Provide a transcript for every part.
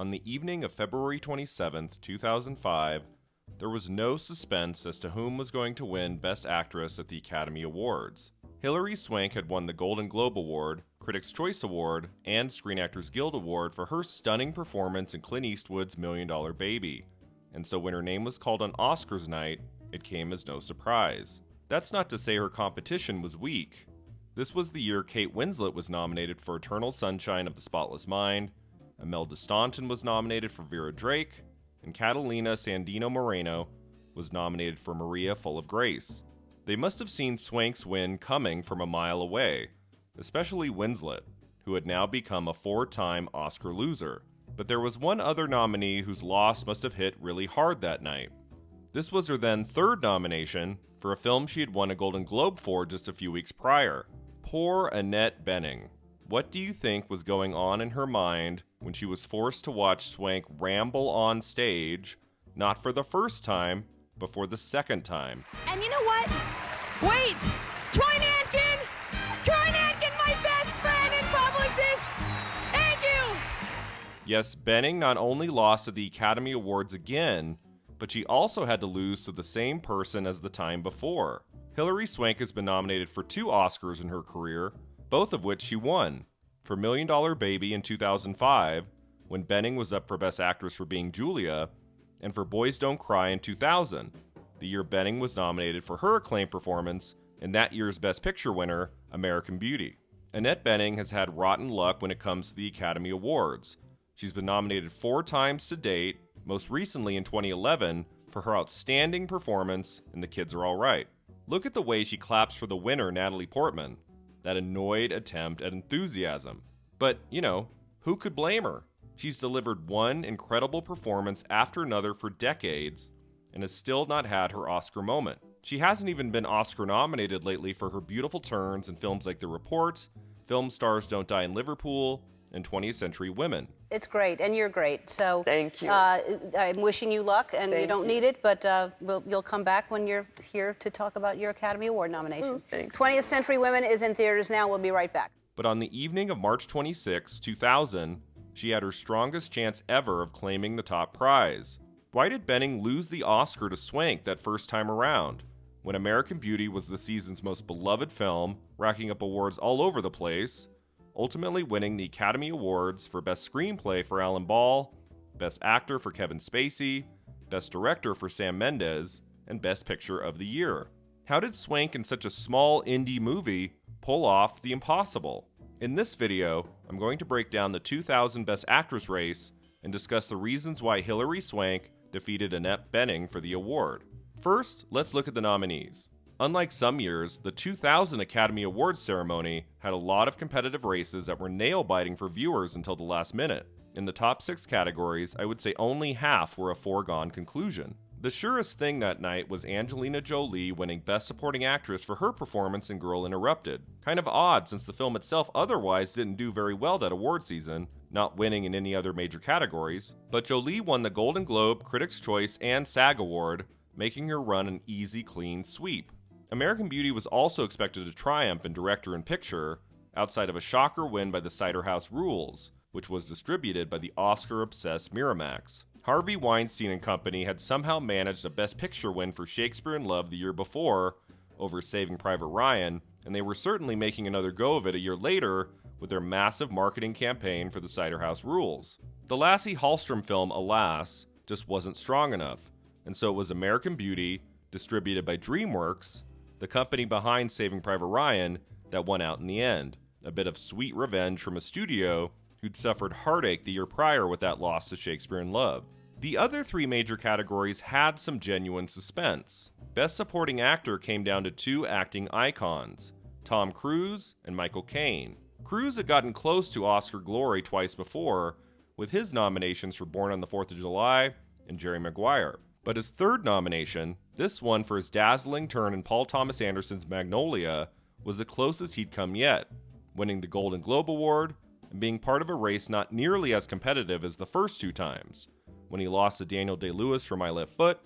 On the evening of February 27, 2005, there was no suspense as to whom was going to win Best Actress at the Academy Awards. Hilary Swank had won the Golden Globe Award, Critics' Choice Award, and Screen Actors Guild Award for her stunning performance in Clint Eastwood's $1 Million Baby. And so when her name was called on Oscars night, it came as no surprise. That's not to say her competition was weak. This was the year Kate Winslet was nominated for Eternal Sunshine of the Spotless Mind, Imelda Staunton was nominated for Vera Drake, and Catalina Sandino Moreno was nominated for Maria Full of Grace. They must have seen Swank's win coming from a mile away, especially Winslet, who had now become a 4-time Oscar loser. But there was one other nominee whose loss must have hit really hard that night. This was her then third nomination for a film she had won a Golden Globe for just a few weeks prior. Poor Annette Bening. What do you think was going on in her mind when she was forced to watch Swank ramble on stage, not for the first time, but for the second time? And you know what? Wait! Troy Nankin! Troy Nankin, my best friend and publicist! Thank you! Yes, Bening not only lost at the Academy Awards again, but she also had to lose to the same person as the time before. Hilary Swank has been nominated for 2 Oscars in her career, both of which she won. For $1 Million Baby in 2005, when Bening was up for Best Actress for being Julia, and for Boys Don't Cry in 2000, the year Bening was nominated for her acclaimed performance in that year's Best Picture winner, American Beauty. Annette Bening has had rotten luck when it comes to the Academy Awards. She's been nominated 4 times to date, most recently in 2011, for her outstanding performance in The Kids Are All Right. Look at the way she claps for the winner, Natalie Portman. That annoyed attempt at enthusiasm. But, who could blame her? She's delivered one incredible performance after another for decades, and has still not had her Oscar moment. She hasn't even been Oscar nominated lately for her beautiful turns in films like The Report, Film Stars Don't Die in Liverpool, and 20th Century Women. It's great, and you're great. So thank you. I'm wishing you luck, and you don't need it, but you'll come back when you're here to talk about your Academy Award nomination. 20th Century Women is in theaters now. We'll be right back. But on the evening of March 26, 2000, she had her strongest chance ever of claiming the top prize. Why did Bening lose the Oscar to Swank that first time around, when American Beauty was the season's most beloved film, racking up awards all over the place, ultimately winning the Academy Awards for Best Screenplay for Alan Ball, Best Actor for Kevin Spacey, Best Director for Sam Mendes, and Best Picture of the Year? How did Swank in such a small indie movie pull off the impossible? In this video, I'm going to break down the 2000 Best Actress race and discuss the reasons why Hilary Swank defeated Annette Bening for the award. First, let's look at the nominees. Unlike some years, the 2000 Academy Awards ceremony had a lot of competitive races that were nail-biting for viewers until the last minute. In the top 6 categories, I would say only half were a foregone conclusion. The surest thing that night was Angelina Jolie winning Best Supporting Actress for her performance in Girl Interrupted. Kind of odd since the film itself otherwise didn't do very well that award season, not winning in any other major categories, but Jolie won the Golden Globe, Critics' Choice, and SAG Award, making her run an easy, clean sweep. American Beauty was also expected to triumph in Director and Picture, outside of a shocker win by the Cider House Rules, which was distributed by the Oscar-obsessed Miramax. Harvey Weinstein and company had somehow managed a Best Picture win for Shakespeare in Love the year before, over Saving Private Ryan, and they were certainly making another go of it a year later with their massive marketing campaign for the Cider House Rules. The Lasse Hallström film, alas, just wasn't strong enough, and so it was American Beauty, distributed by DreamWorks, the company behind Saving Private Ryan, that won out in the end. A bit of sweet revenge from a studio who'd suffered heartache the year prior with that loss to Shakespeare in Love. The other 3 major categories had some genuine suspense. Best Supporting Actor came down to 2 acting icons, Tom Cruise and Michael Caine. Cruise had gotten close to Oscar glory twice before, with his nominations for Born on the 4th of July and Jerry Maguire. But his third nomination, this one for his dazzling turn in Paul Thomas Anderson's Magnolia, was the closest he'd come yet, winning the Golden Globe Award and being part of a race not nearly as competitive as the first 2 times, when he lost to Daniel Day-Lewis for My Left Foot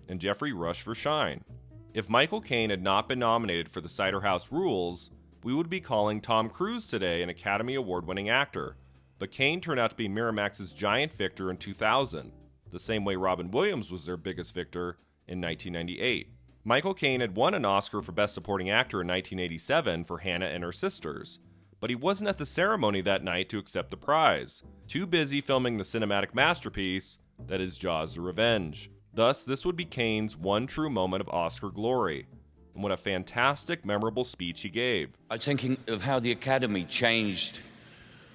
and Jeffrey Rush for Shine. If Michael Caine had not been nominated for the Cider House Rules, we would be calling Tom Cruise today an Academy Award-winning actor, but Caine turned out to be Miramax's giant victor in 2000, the same way Robin Williams was their biggest victor in 1998. Michael Caine had won an Oscar for Best Supporting Actor in 1987 for Hannah and Her Sisters, but he wasn't at the ceremony that night to accept the prize, too busy filming the cinematic masterpiece that is Jaws: The Revenge. Thus, this would be Caine's one true moment of Oscar glory. And what a fantastic, memorable speech he gave. I was thinking of how the Academy changed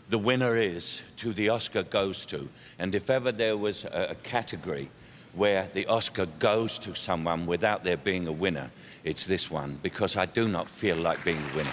the winner is to the Oscar goes to. And if ever there was a category where the Oscar goes to someone without there being a winner, it's this one, because I do not feel like being the winner.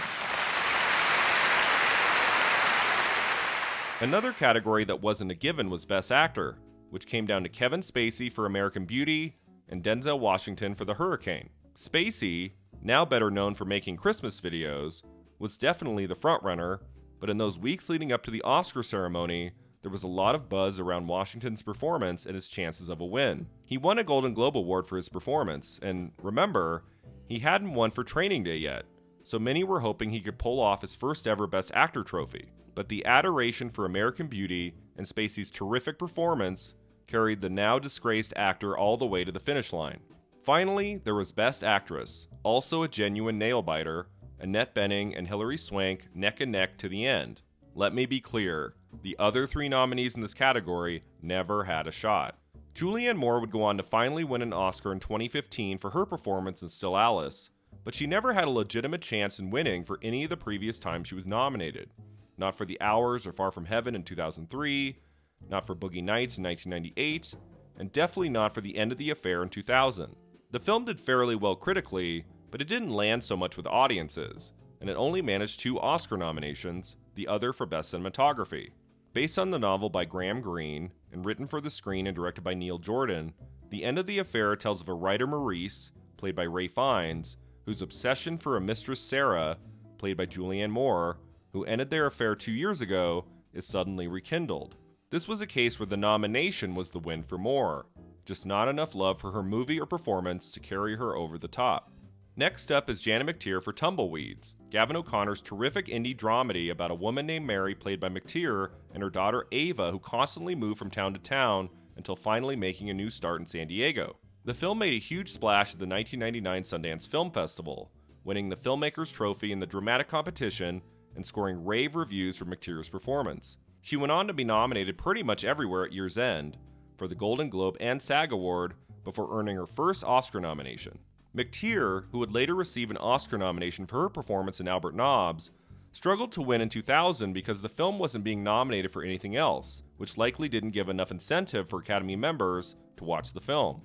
Another category that wasn't a given was Best Actor, which came down to Kevin Spacey for American Beauty and Denzel Washington for The Hurricane. Spacey, now better known for making Christmas videos, was definitely the frontrunner, but in those weeks leading up to the Oscar ceremony, there was a lot of buzz around Washington's performance and his chances of a win. He won a Golden Globe Award for his performance, and remember, he hadn't won for Training Day yet, so many were hoping he could pull off his first ever Best Actor trophy. But the adoration for American Beauty and Spacey's terrific performance carried the now disgraced actor all the way to the finish line. Finally, there was Best Actress, also a genuine nail-biter, Annette Bening and Hilary Swank neck and neck to the end. Let me be clear, the other three nominees in this category never had a shot. Julianne Moore would go on to finally win an Oscar in 2015 for her performance in Still Alice, but she never had a legitimate chance in winning for any of the previous times she was nominated. Not for The Hours or Far From Heaven in 2003, not for Boogie Nights in 1998, and definitely not for The End of the Affair in 2000. The film did fairly well critically, but it didn't land so much with audiences, and it only managed 2 Oscar nominations, the other for Best Cinematography. Based on the novel by Graham Greene, and written for the screen and directed by Neil Jordan, The End of the Affair tells of a writer Maurice, played by Ray Fiennes, whose obsession for a mistress Sarah, played by Julianne Moore, who ended their affair 2 years ago, is suddenly rekindled. This was a case where the nomination was the win for Moore, just not enough love for her movie or performance to carry her over the top. Next up is Janet McTeer for Tumbleweeds, Gavin O'Connor's terrific indie dramedy about a woman named Mary played by McTeer and her daughter Ava who constantly move from town to town until finally making a new start in San Diego. The film made a huge splash at the 1999 Sundance Film Festival, winning the Filmmakers Trophy in the dramatic competition and scoring rave reviews for McTeer's performance. She went on to be nominated pretty much everywhere at year's end, for the Golden Globe and SAG Award, before earning her first Oscar nomination. McTeer, who would later receive an Oscar nomination for her performance in Albert Nobbs, struggled to win in 2000 because the film wasn't being nominated for anything else, which likely didn't give enough incentive for Academy members to watch the film.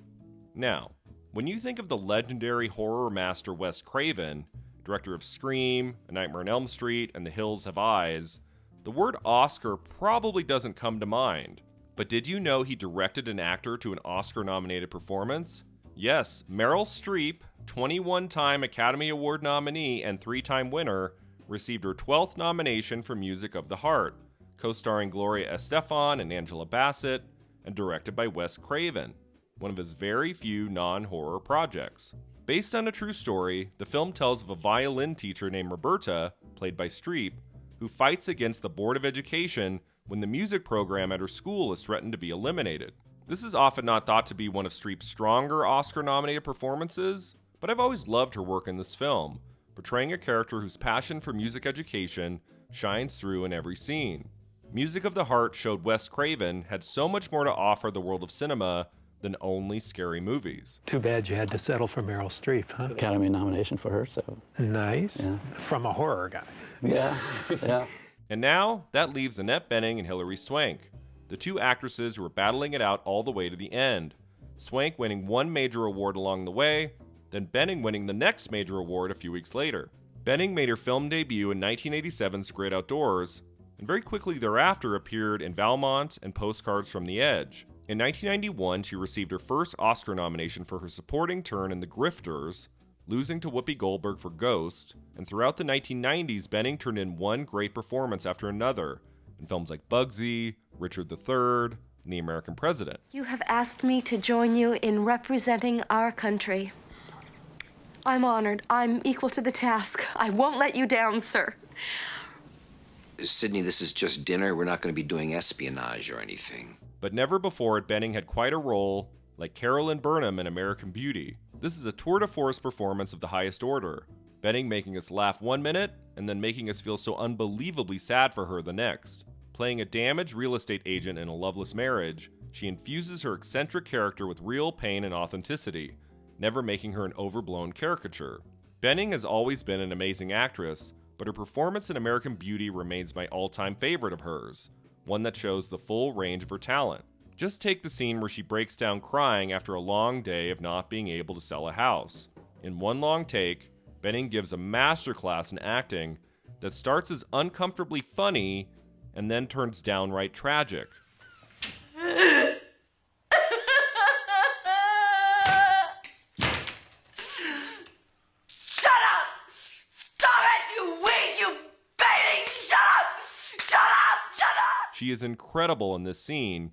Now, when you think of the legendary horror master Wes Craven, director of Scream, A Nightmare on Elm Street, and The Hills Have Eyes, the word Oscar probably doesn't come to mind. But did you know he directed an actor to an Oscar-nominated performance? Yes, Meryl Streep, 21-time Academy Award nominee and 3-time winner, received her 12th nomination for Music of the Heart, co-starring Gloria Estefan and Angela Bassett, and directed by Wes Craven, one of his very few non-horror projects. Based on a true story, the film tells of a violin teacher named Roberta, played by Streep, who fights against the Board of Education when the music program at her school is threatened to be eliminated. This is often not thought to be one of Streep's stronger Oscar-nominated performances, but I've always loved her work in this film, portraying a character whose passion for music education shines through in every scene. Music of the Heart showed Wes Craven had so much more to offer the world of cinema than only scary movies. Too bad you had to settle for Meryl Streep, huh? Academy nomination for her, so. Nice. Yeah. From a horror guy. Yeah, yeah. And now, that leaves Annette Bening and Hilary Swank, the 2 actresses who were battling it out all the way to the end. Swank winning one major award along the way, then Bening winning the next major award a few weeks later. Bening made her film debut in 1987's Great Outdoors, and very quickly thereafter appeared in Valmont and Postcards from the Edge. In 1991, she received her first Oscar nomination for her supporting turn in The Grifters, losing to Whoopi Goldberg for Ghost, and throughout the 1990s, Bening turned in one great performance after another in films like Bugsy, Richard III, and The American President. You have asked me to join you in representing our country. I'm honored. I'm equal to the task. I won't let you down, sir. Sidney, this is just dinner. We're not going to be doing espionage or anything. But never before had Bening had quite a role like Carolyn Burnham in American Beauty. This is a tour de force performance of the highest order, Bening making us laugh 1 minute and then making us feel so unbelievably sad for her the next. Playing a damaged real estate agent in a loveless marriage, she infuses her eccentric character with real pain and authenticity, never making her an overblown caricature. Bening has always been an amazing actress, but her performance in American Beauty remains my all-time favorite of hers, one that shows the full range of her talent. Just take the scene where she breaks down crying after a long day of not being able to sell a house. In one long take, Bening gives a masterclass in acting that starts as uncomfortably funny and then turns downright tragic. She is incredible in this scene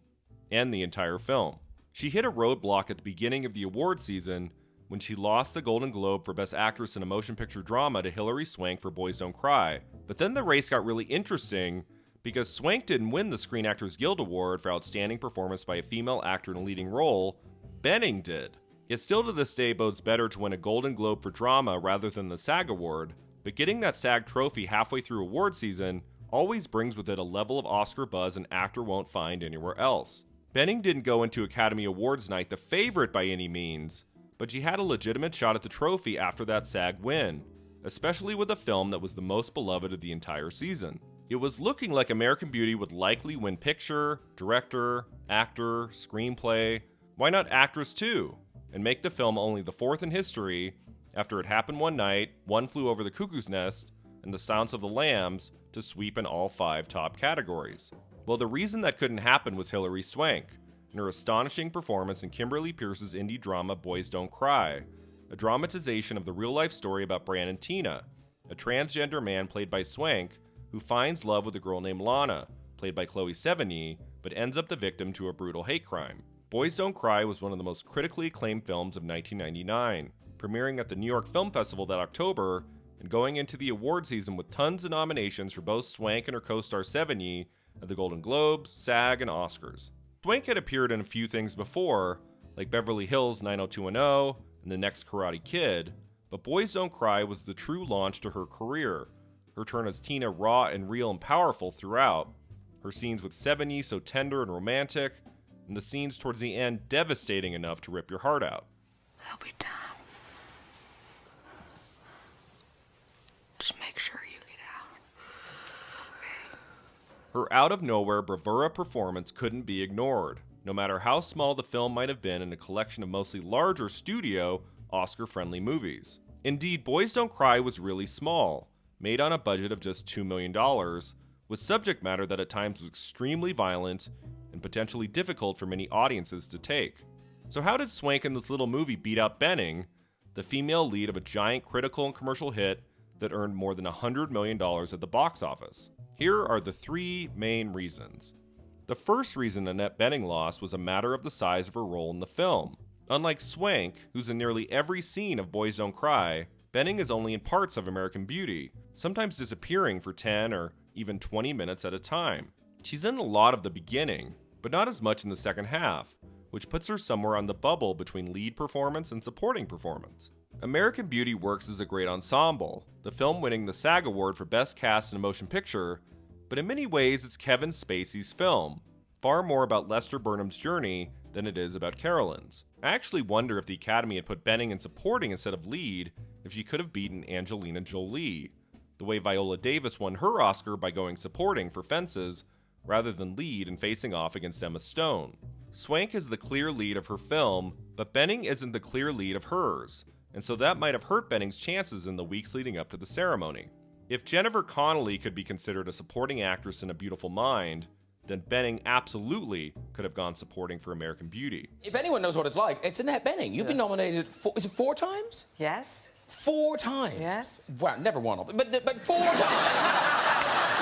and the entire film. She hit a roadblock at the beginning of the award season when she lost the Golden Globe for Best Actress in a Motion Picture Drama to Hilary Swank for Boys Don't Cry. But then the race got really interesting because Swank didn't win the Screen Actors Guild Award for Outstanding Performance by a Female Actor in a Leading Role. Bening did. It still to this day bodes better to win a Golden Globe for Drama rather than the SAG Award, but getting that SAG trophy halfway through award season always brings with it a level of Oscar buzz an actor won't find anywhere else. Bening didn't go into Academy Awards night the favorite by any means, but she had a legitimate shot at the trophy after that SAG win, especially with a film that was the most beloved of the entire season. It was looking like American Beauty would likely win Picture, Director, Actor, Screenplay, why not Actress too, and make the film only the fourth in history after It Happened One Night, One Flew Over the Cuckoo's Nest, and The Silence of the Lambs to sweep in all 5 top categories. Well, the reason that couldn't happen was Hilary Swank, and her astonishing performance in Kimberly Pierce's indie drama Boys Don't Cry, a dramatization of the real-life story about Bran and Tina, a transgender man played by Swank who finds love with a girl named Lana, played by Chloe Sevigny, but ends up the victim to a brutal hate crime. Boys Don't Cry was one of the most critically acclaimed films of 1999, premiering at the New York Film Festival that October and going into the award season with tons of nominations for both Swank and her co-star Sevigny at the Golden Globes, SAG, and Oscars. Swank had appeared in a few things before, like Beverly Hills 90210 and The Next Karate Kid, but Boys Don't Cry was the true launch to her career, her turn as Tina raw and real and powerful throughout, her scenes with Sevigny so tender and romantic, and the scenes towards the end devastating enough to rip your heart out. They'll be down. Just make sure you get out. Okay. Her out-of-nowhere bravura performance couldn't be ignored, no matter how small the film might have been in a collection of mostly larger studio, Oscar-friendly movies. Indeed, Boys Don't Cry was really small, made on a budget of just $2 million, with subject matter that at times was extremely violent and potentially difficult for many audiences to take. So how did Swank in this little movie beat out Bening, the female lead of a giant critical and commercial hit that earned more than $100 million at the box office? Here are the 3 main reasons. The first reason Annette Bening lost was a matter of the size of her role in the film. Unlike Swank, who's in nearly every scene of Boys Don't Cry, Bening is only in parts of American Beauty, sometimes disappearing for 10 or even 20 minutes at a time. She's in a lot of the beginning, but not as much in the second half, which puts her somewhere on the bubble between lead performance and supporting performance. American Beauty works as a great ensemble, the film winning the SAG Award for Best Cast in a Motion Picture, but in many ways it's Kevin Spacey's film, far more about Lester Burnham's journey than it is about Carolyn's. I actually wonder if the Academy had put Bening in supporting instead of lead if she could have beaten Angelina Jolie, the way Viola Davis won her Oscar by going supporting for Fences rather than lead and facing off against Emma Stone. Swank is the clear lead of her film, but Bening isn't the clear lead of hers, and so that might have hurt Benning's chances in the weeks leading up to the ceremony. If Jennifer Connelly could be considered a supporting actress in A Beautiful Mind, then Bening absolutely could have gone supporting for American Beauty. If anyone knows what it's like, it's Annette Bening. You've been nominated, is it 4 times? Yes. 4 times? Yes. Wow, never won of it, but 4 times!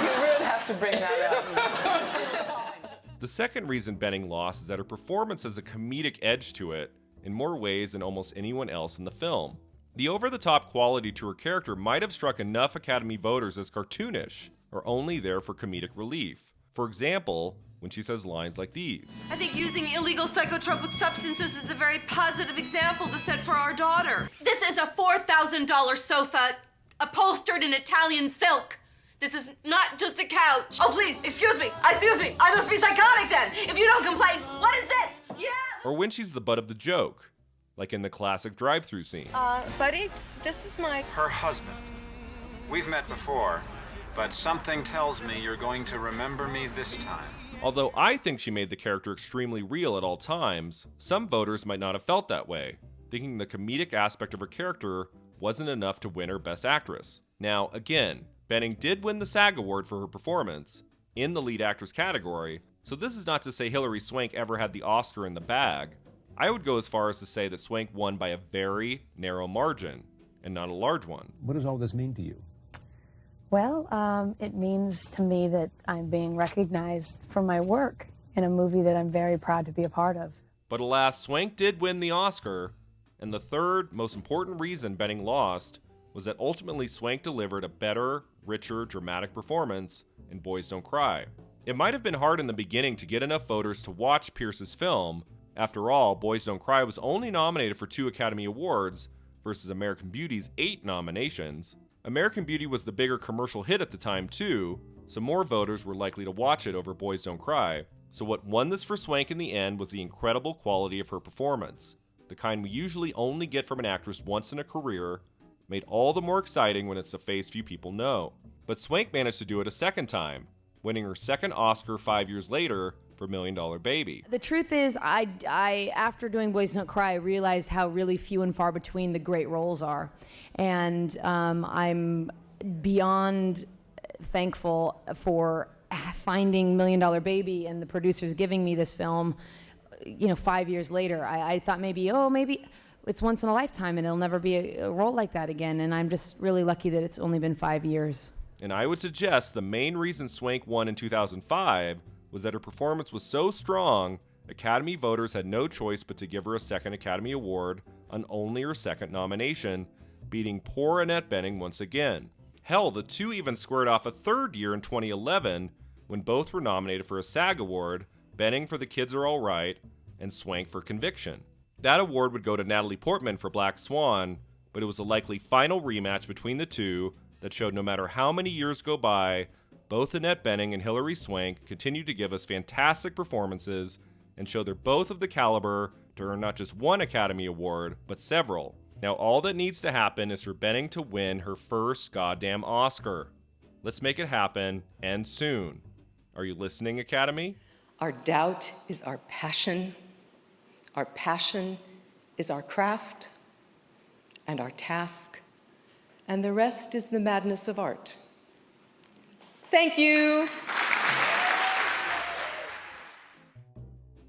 You really have to bring that up. The second reason Bening lost is that her performance has a comedic edge to it in more ways than almost anyone else in the film. The over-the-top quality to her character might have struck enough Academy voters as cartoonish, are only there for comedic relief. For example, when she says lines like these. I think using illegal psychotropic substances is a very positive example to set for our daughter. This is a $4,000 sofa upholstered in Italian silk. This is not just a couch. Oh, please, excuse me. I must be psychotic then. If you don't complain, what is this? Yeah. Or when she's the butt of the joke, like in the classic drive-thru scene. Buddy, this is my... Her husband. We've met before, but something tells me you're going to remember me this time. Although I think she made the character extremely real at all times, some voters might not have felt that way, thinking the comedic aspect of her character wasn't enough to win her Best Actress. Now, again, Bening did win the SAG Award for her performance in the lead actress category, so this is not to say Hilary Swank ever had the Oscar in the bag. I would go as far as to say that Swank won by a very narrow margin, and not a large one. What does all this mean to you? Well, it means to me that I'm being recognized for my work in a movie that I'm very proud to be a part of. But alas, Swank did win the Oscar, and the third most important reason Bening lost was that ultimately Swank delivered a better, richer, dramatic performance in Boys Don't Cry. It might have been hard in the beginning to get enough voters to watch Pierce's film. After all, Boys Don't Cry was only nominated for 2 Academy Awards versus American Beauty's 8 nominations. American Beauty was the bigger commercial hit at the time too, so more voters were likely to watch it over Boys Don't Cry. So what won this for Swank in the end was the incredible quality of her performance, the kind we usually only get from an actress once in a career, made all the more exciting when it's a face few people know. But Swank managed to do it a second time, winning her second Oscar 5 years later for $1 Million Baby. The truth is, I after doing Boys Don't Cry, realized how really few and far between the great roles are. And I'm beyond thankful for finding $1 Million Baby and the producers giving me this film, 5 years later. I thought maybe it's once in a lifetime and it'll never be a role like that again. And I'm just really lucky that it's only been 5 years. And I would suggest the main reason Swank won in 2005 was that her performance was so strong, Academy voters had no choice but to give her a second Academy Award on only her second nomination, beating poor Annette Bening once again. Hell, the two even squared off a third year in 2011 when both were nominated for a SAG Award, Bening for The Kids Are All Right and Swank for Conviction. That award would go to Natalie Portman for Black Swan, but it was a likely final rematch between the two that showed no matter how many years go by, both Annette Bening and Hilary Swank continue to give us fantastic performances and show they're both of the caliber to earn not just one Academy Award, but several. Now all that needs to happen is for Bening to win her first goddamn Oscar. Let's make it happen, and soon. Are you listening, Academy? Our doubt is our passion is our craft, and our task, and the rest is the madness of art. Thank you.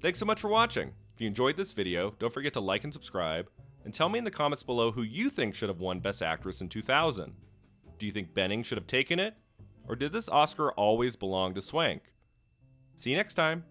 Thanks so much for watching. If you enjoyed this video, don't forget to like and subscribe, and tell me in the comments below who you think should have won Best Actress in 2000. Do you think Bening should have taken it? Or did this Oscar always belong to Swank? See you next time.